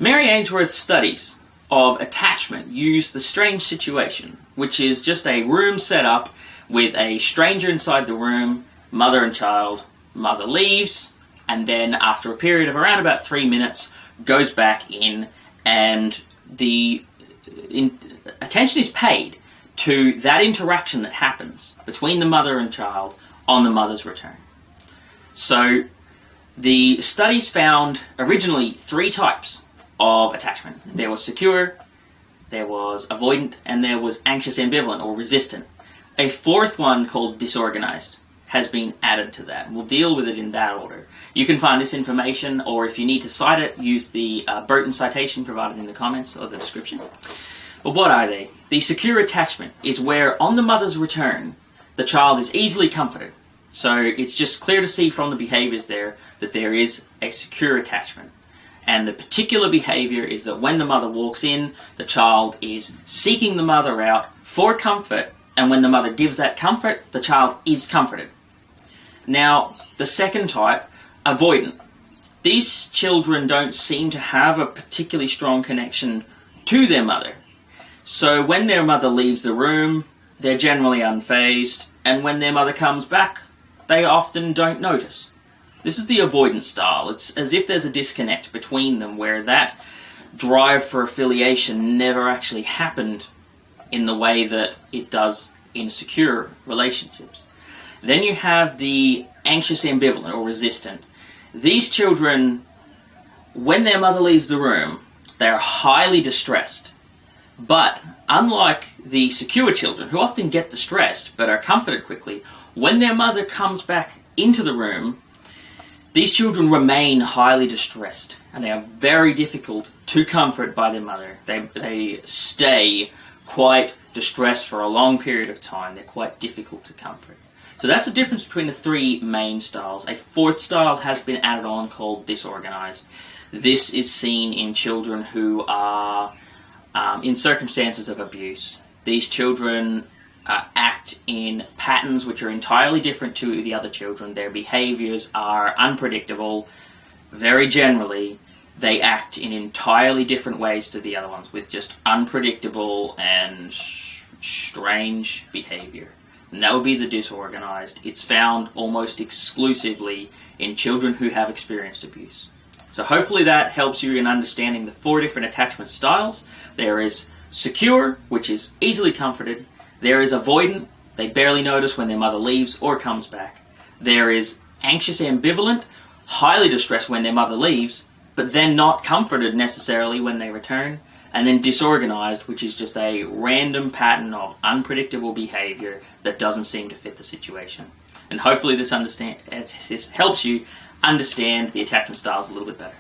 Mary Ainsworth's studies of attachment use the strange situation, which is just a room set up with a stranger inside the room, mother and child. Mother leaves, and then after a period of around about 3 minutes, goes back in, and the attention is paid to that interaction that happens between the mother and child on the mother's return. So the studies found originally 3 types of attachment. There was secure, there was avoidant, and there was anxious-ambivalent or resistant. A 4th one called disorganized has been added to that. We'll deal with it in that order. You can find this information, or if you need to cite it, use the Burton citation provided in the comments or the description. But what are they? The secure attachment is where, on the mother's return, the child is easily comforted. So it's just clear to see from the behaviors there that there is a secure attachment. And the particular behavior is that when the mother walks in, the child is seeking the mother out for comfort, and when the mother gives that comfort, the child is comforted. Now, the second type, avoidant. These children don't seem to have a particularly strong connection to their mother. So when their mother leaves the room, they're generally unfazed, and when their mother comes back, they often don't notice. This is the avoidant style. It's as if there's a disconnect between them, where that drive for affiliation never actually happened in the way that it does in secure relationships. Then you have the anxious-ambivalent or resistant. These children, when their mother leaves the room, they are highly distressed. But unlike the secure children, who often get distressed but are comforted quickly, when their mother comes back into the room, these children remain highly distressed, and they are very difficult to comfort by their mother. They stay quite distressed for a long period of time. They're quite difficult to comfort. So that's the difference between the 3 main styles. A 4th style has been added on called disorganized. This is seen in children who are in circumstances of abuse. These children act in patterns which are entirely different to the other children. Their behaviors are unpredictable. Very generally, they act in entirely different ways to the other ones, with just unpredictable and strange behavior. And that would be the disorganized. It's found almost exclusively in children who have experienced abuse. So hopefully that helps you in understanding the 4 different attachment styles. There is secure, which is easily comforted. There is avoidant. They barely notice when their mother leaves or comes back. There is anxious-ambivalent, highly distressed when their mother leaves, but then not comforted necessarily when they return. And then disorganized, which is just a random pattern of unpredictable behavior that doesn't seem to fit the situation. And hopefully this helps you understand the attachment styles a little bit better.